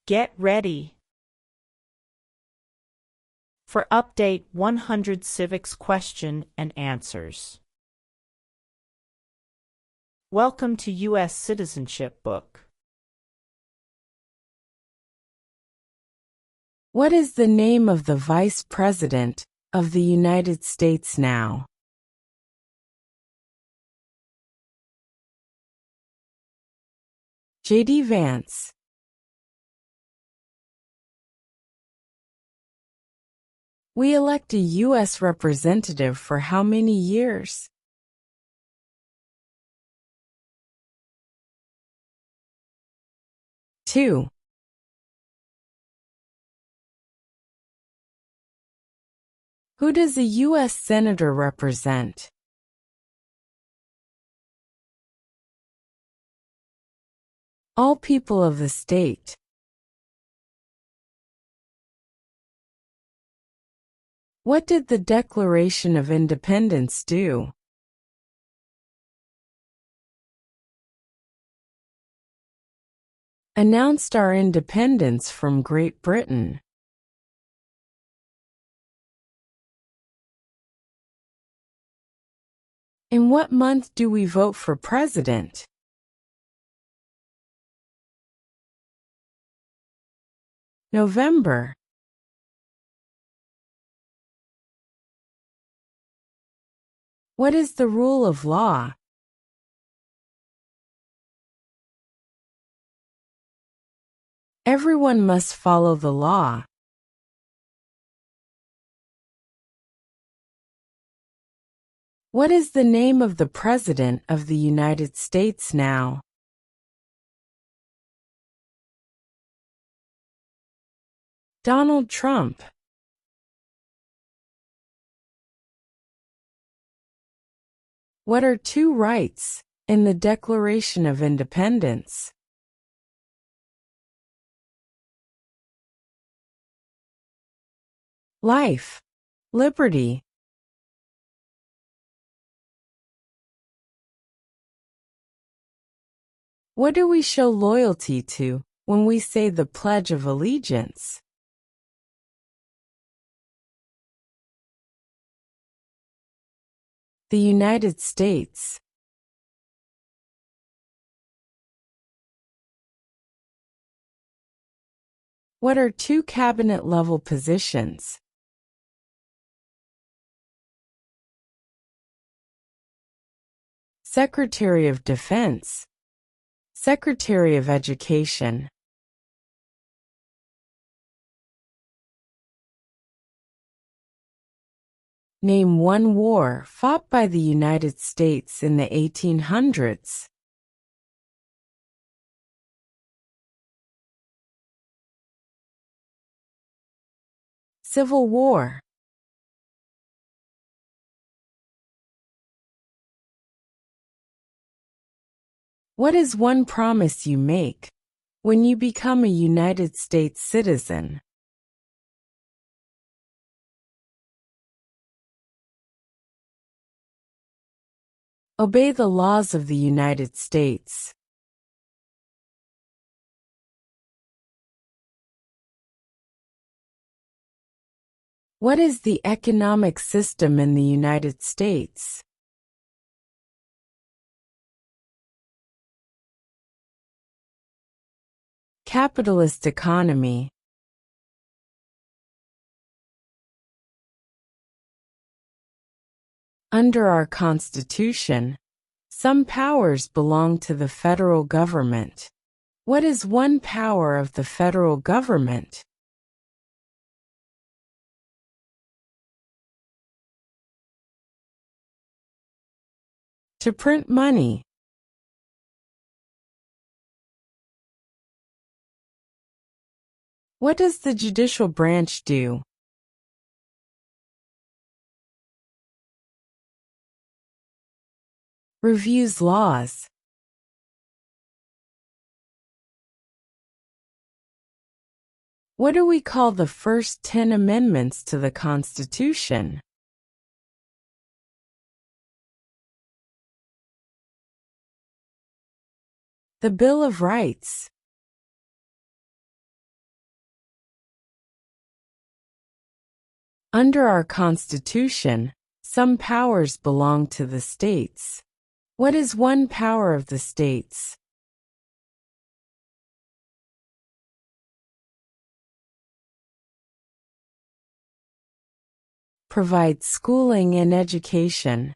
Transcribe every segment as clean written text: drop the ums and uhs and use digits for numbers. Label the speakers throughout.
Speaker 1: Get ready for Update 100 Civics Question and Answers. Welcome to US Citizenship Book.
Speaker 2: What is the name of the Vice President of the United States now? J.D. Vance. We elect a U.S. representative for how many years? Two. Who does a U.S. Senator represent? All people of the state. What did the Declaration of Independence do? Announced our independence from Great Britain. In what month do we vote for president? November. What is the rule of law? Everyone must follow the law. What is the name of the President of the United States now? Donald Trump. What are two rights in the Declaration of Independence? Life, liberty. What do we show loyalty to when we say the Pledge of Allegiance? The United States. What are two cabinet-level positions? Secretary of Defense, Secretary of Education. Name one war fought by the United States in the 1800s. Civil War. What is one promise you make when you become a United States citizen? Obey the laws of the United States. What is the economic system in the United States? Capitalist economy. Under our Constitution, some powers belong to the federal government. What is one power of the federal government? To print money. What does the judicial branch do? Reviews laws. What do we call the first 10 amendments to the Constitution? The Bill of Rights. Under our Constitution, some powers belong to the states. What is one power of the states? Provide schooling and education.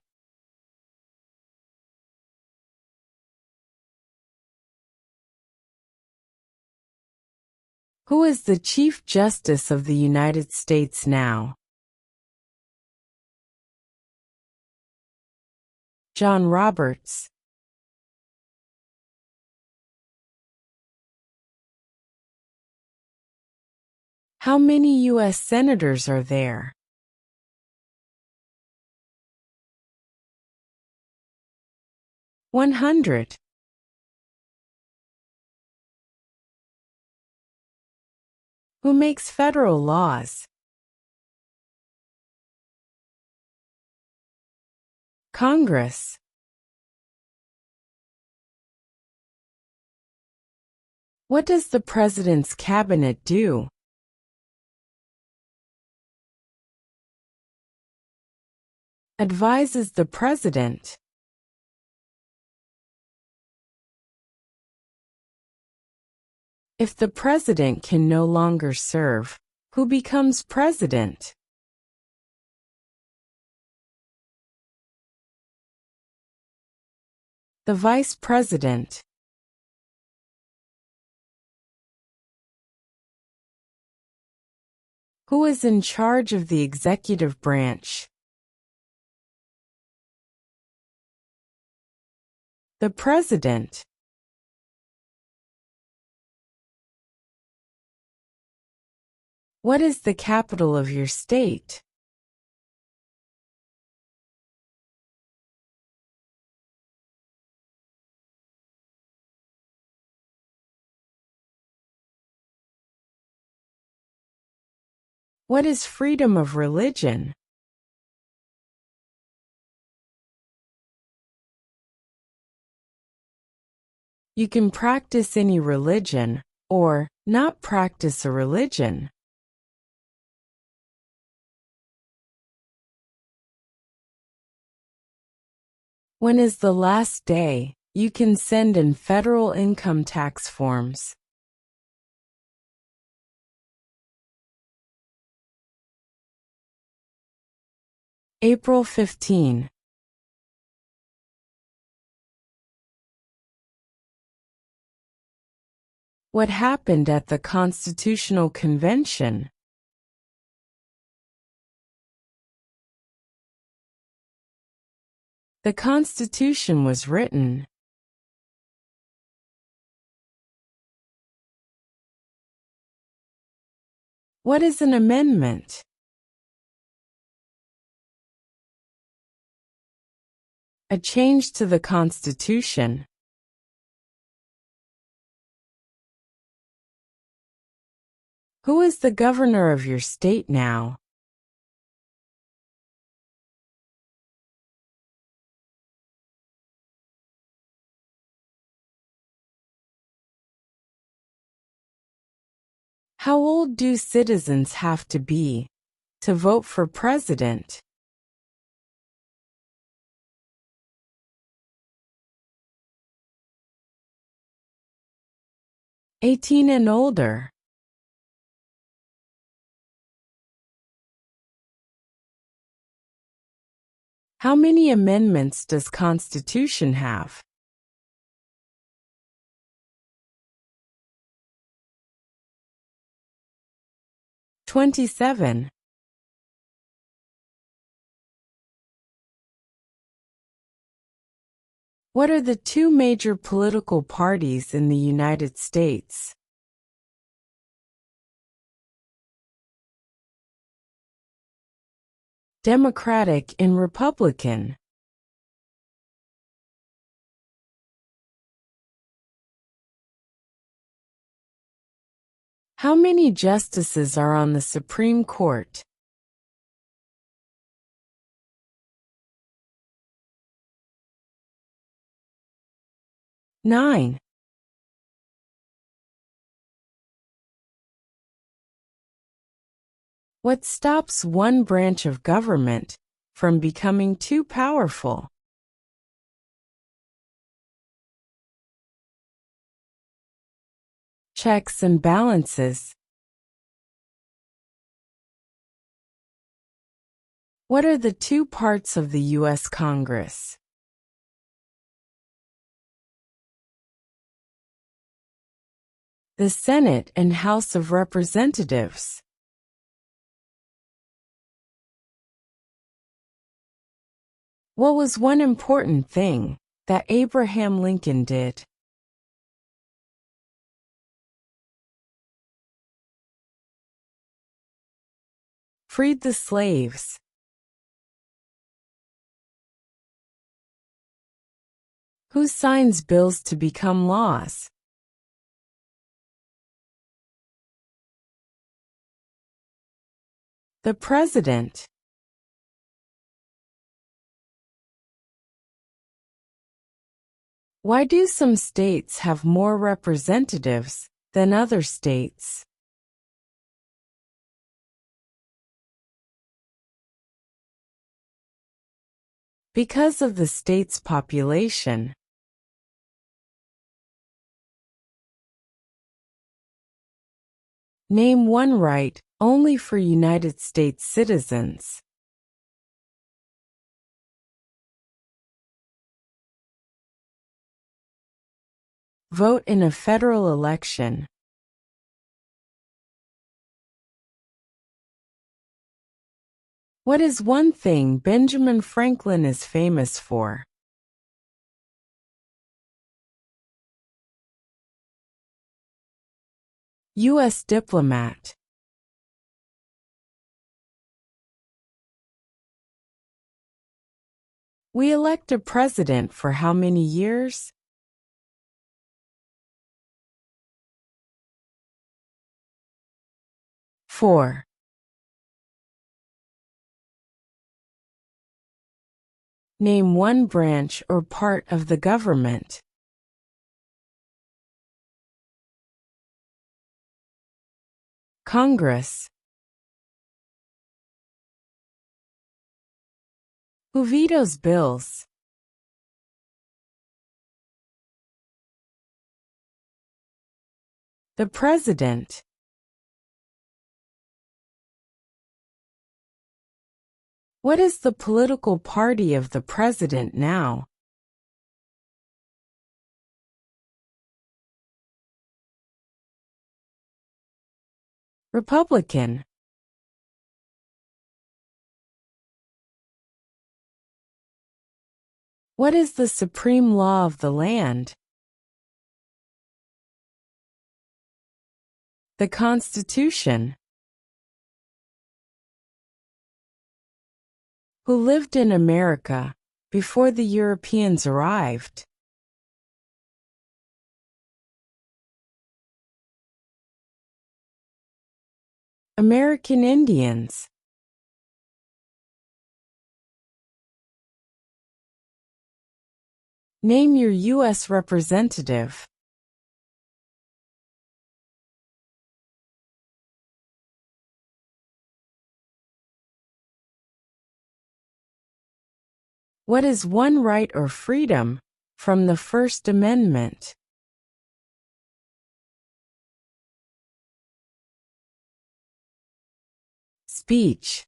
Speaker 2: Who is the Chief Justice of the United States now? John Roberts. How many U.S. senators are there? 100. Who makes federal laws? Congress. What does the President's cabinet do? Advises the President. If the President can no longer serve, who becomes President? The Vice President. Who is in charge of the executive branch? The President. What is the capital of your state? What is freedom of religion? You can practice any religion, or not practice a religion. When is the last day you can send in federal income tax forms? April 15. What happened at the Constitutional Convention? The Constitution was written. What is an amendment? A change to the Constitution. Who is the governor of your state now? How old do citizens have to be to vote for president? 18 and older. How many amendments does Constitution have? 27. What are the two major political parties in the United States? Democratic and Republican. How many justices are on the Supreme Court? 9. What stops one branch of government from becoming too powerful? Checks and balances. What are the two parts of the U.S. Congress? The Senate and House of Representatives. What was one important thing that Abraham Lincoln did? Freed the slaves. Who signs bills to become laws? The President. Why do some states have more representatives than other states? Because of the state's population. Name one right only for United States citizens. Vote in a federal election. What is one thing Benjamin Franklin is famous for? U.S. diplomat. We elect a president for how many years? 4. Name one branch or part of the government. Congress. Who vetoes bills? The President. What is the political party of the President now? Republican. What is the supreme law of the land? The Constitution. Who lived in America before the Europeans arrived? American Indians. Name your U.S. representative. What is one right or freedom from the First Amendment? Speech.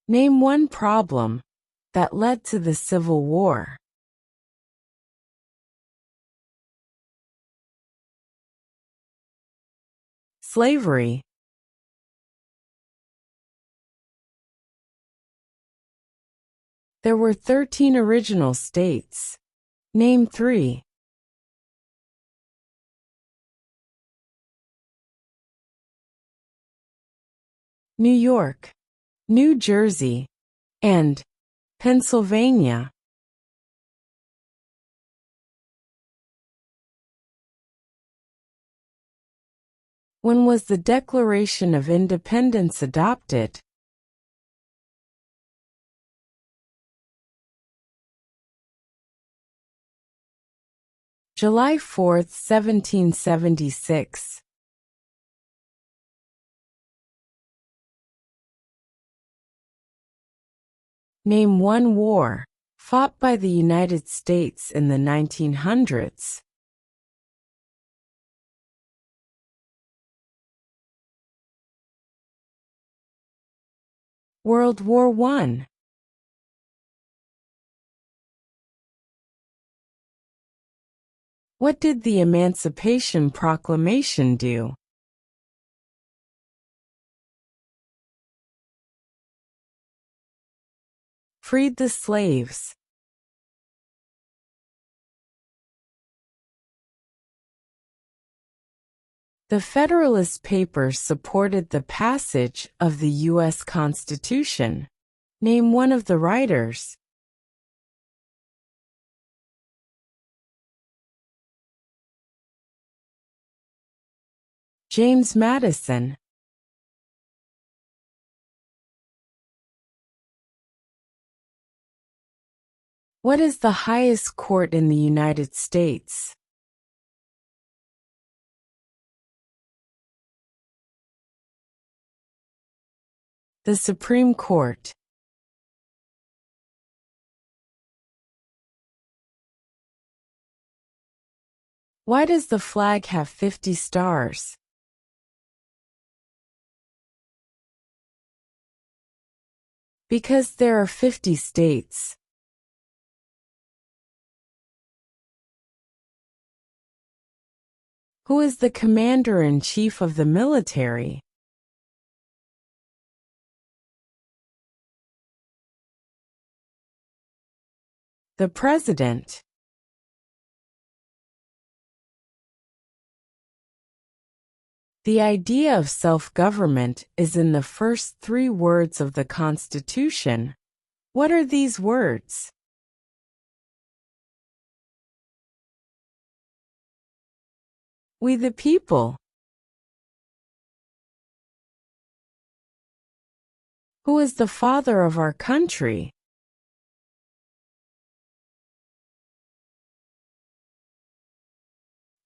Speaker 2: Name one problem that led to the Civil War. Slavery. There were 13 original states. Name 3. New York, New Jersey, and Pennsylvania. When was the Declaration of Independence adopted? July 4, 1776. Name one war fought by the United States in the 1900s. World War I. What did the Emancipation Proclamation do? Freed the slaves. The Federalist Papers supported the passage of the U.S. Constitution. Name one of the writers. James Madison. What is the highest court in the United States? The Supreme Court. Why does the flag have 50 stars? Because there are 50 states. Who is the commander-in-chief of the military? The president. The idea of self-government is in the first 3 words of the Constitution. What are these words? We the people. Who is the father of our country?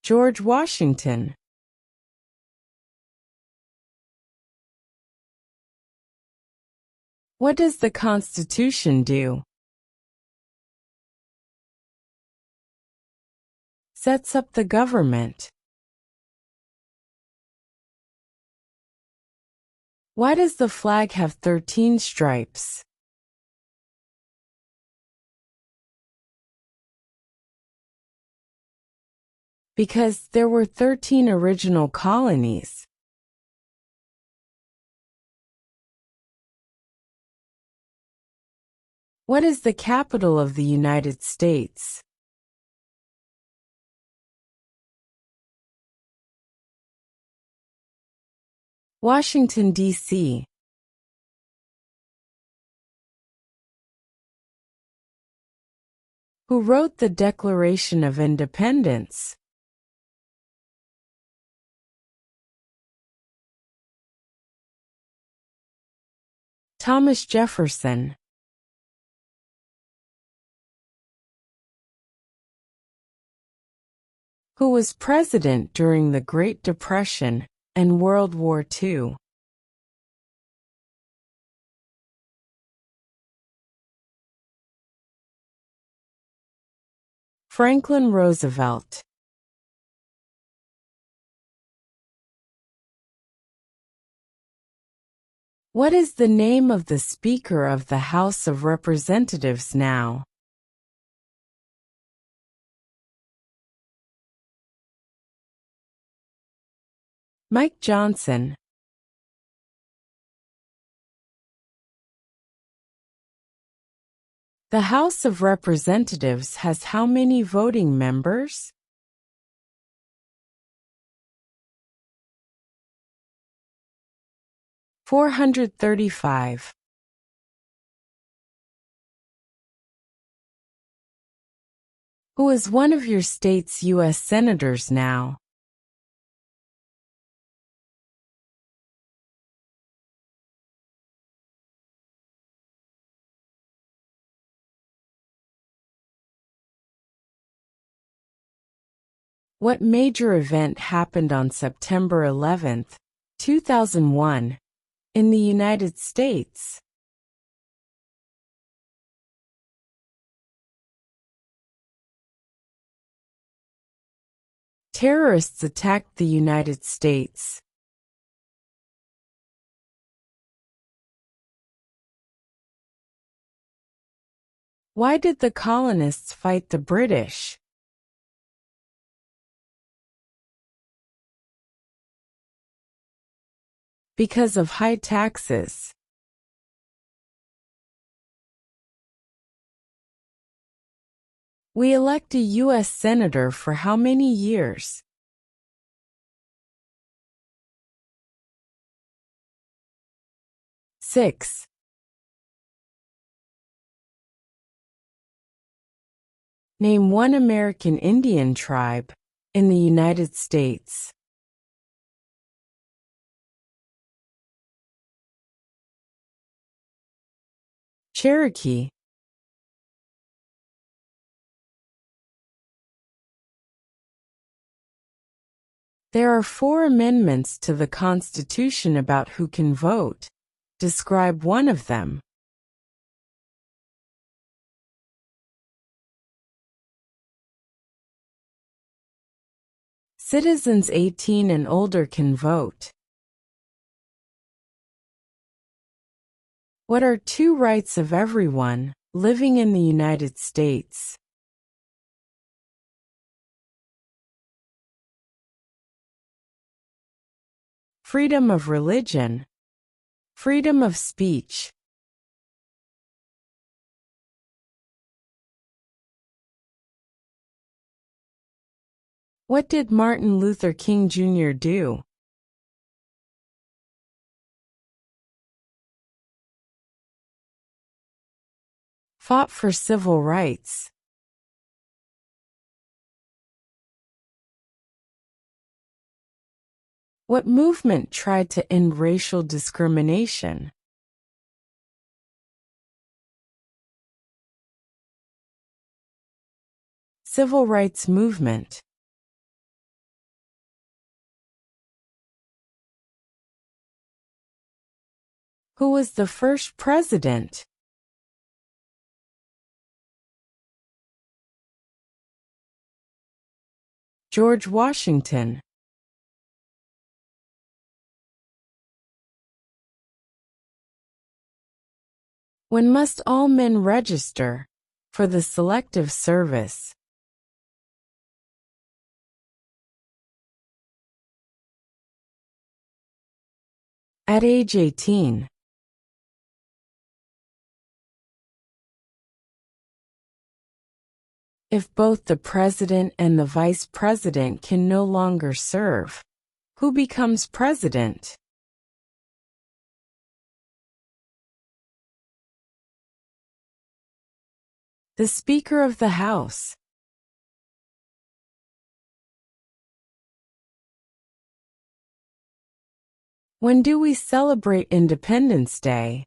Speaker 2: George Washington. What does the Constitution do? Sets up the government. Why does the flag have 13 stripes? Because there were 13 original colonies. What is the capital of the United States? Washington, D.C. Who wrote the Declaration of Independence? Thomas Jefferson. Who was president during the Great Depression and World War II? Franklin Roosevelt. What is the name of the Speaker of the House of Representatives now? Mike Johnson. The House of Representatives has how many voting members? 435. Who is one of your state's U.S. senators now? What major event happened on September 11, 2001, in the United States? Terrorists attacked the United States. Why did the colonists fight the British? Because of high taxes. We elect a U.S. Senator for how many years? 6. Name one American Indian tribe in the United States. Cherokee. There are 4 amendments to the Constitution about who can vote. Describe one of them. Citizens 18 and older can vote. What are 2 rights of everyone living in the United States? Freedom of religion. Freedom of speech. What did Martin Luther King Jr. do? Fought for civil rights. What movement tried to end racial discrimination? Civil rights movement. Who was the first president? George Washington. When must all men register for the Selective Service? At age 18. If both the president and the vice president can no longer serve, who becomes president? The Speaker of the House. When do we celebrate Independence Day?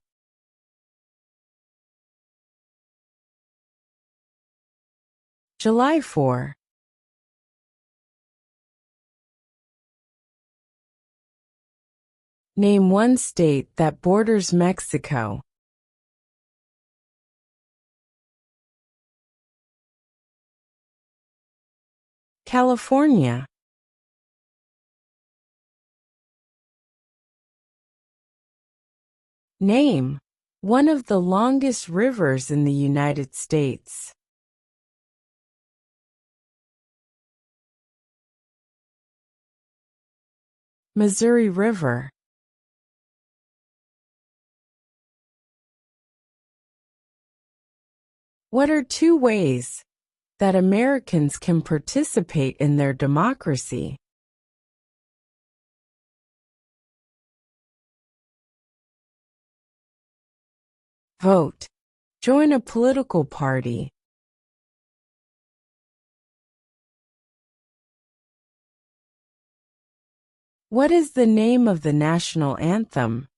Speaker 2: July 4. Name one state that borders Mexico. California. Name one of the longest rivers in the United States. Missouri River. What are 2 ways that Americans can participate in their democracy? Vote. Join a political party. What is the name of the national anthem?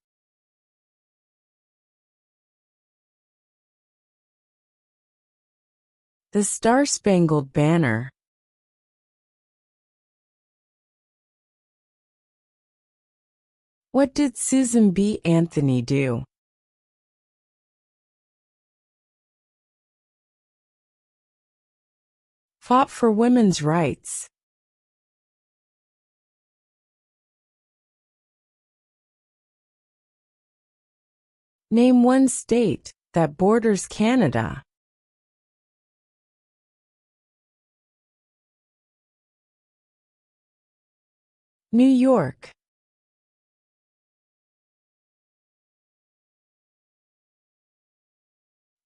Speaker 2: The Star-Spangled Banner. What did Susan B. Anthony do? Fought for women's rights. Name one state that borders Canada. New York.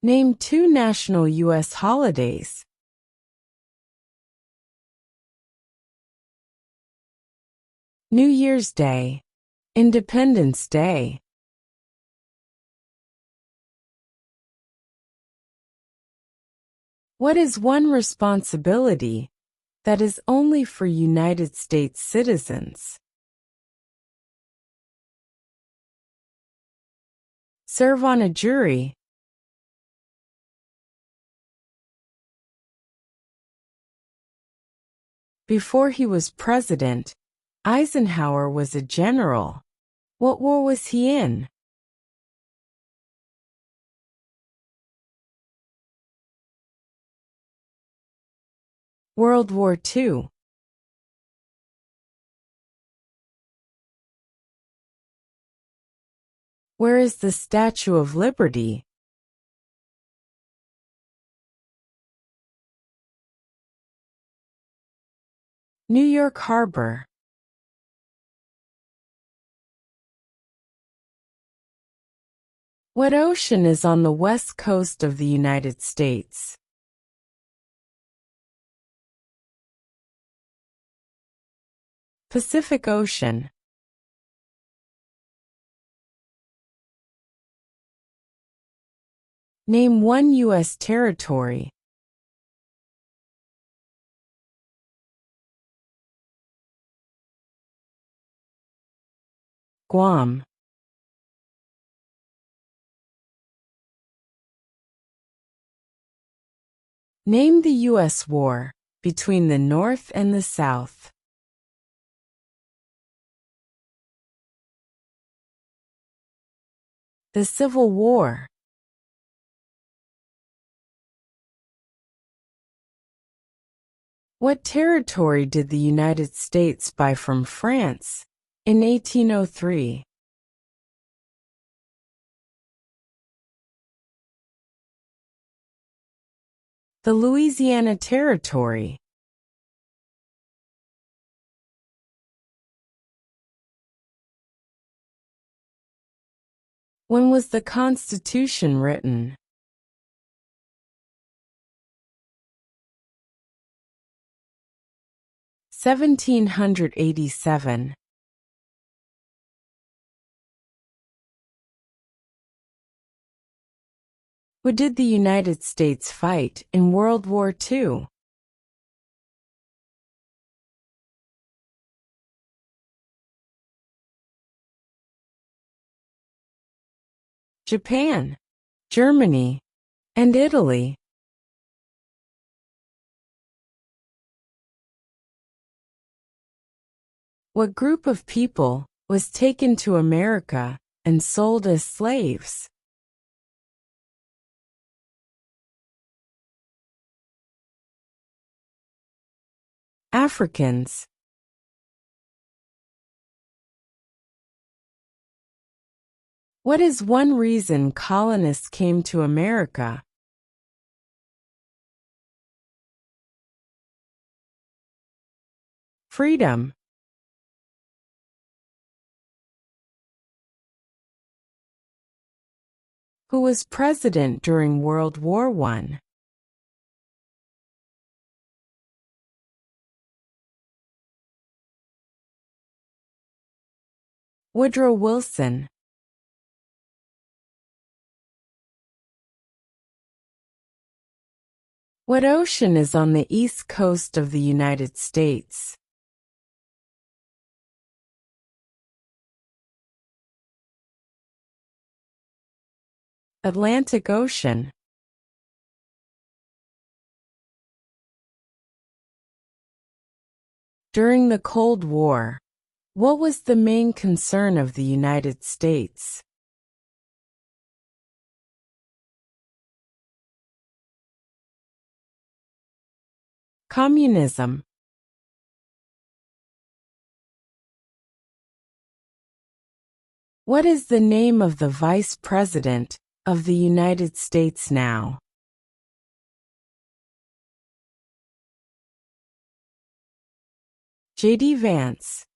Speaker 2: Name two national U.S. holidays. New Year's Day, Independence Day. What is one responsibility that is only for United States citizens? Serve on a jury. Before he was president, Eisenhower was a general. What war was he in? World War II. Where is the Statue of Liberty? New York Harbor. What ocean is on the west coast of the United States? Pacific Ocean. Name one U.S. territory. Guam. Name the U.S. war between the North and the South. The Civil War. What territory did the United States buy from France in 1803? The Louisiana Territory. When was the Constitution written? (1787). What did the United States fight in World War II? Japan, Germany, and Italy. What group of people was taken to America and sold as slaves? Africans. What is one reason colonists came to America? Freedom. Who was president during World War I? Woodrow Wilson. What ocean is on the east coast of the United States? Atlantic Ocean. During the Cold War, What was the main concern of the United States? Communism. What is the name of the Vice President of the United States now? J.D. Vance.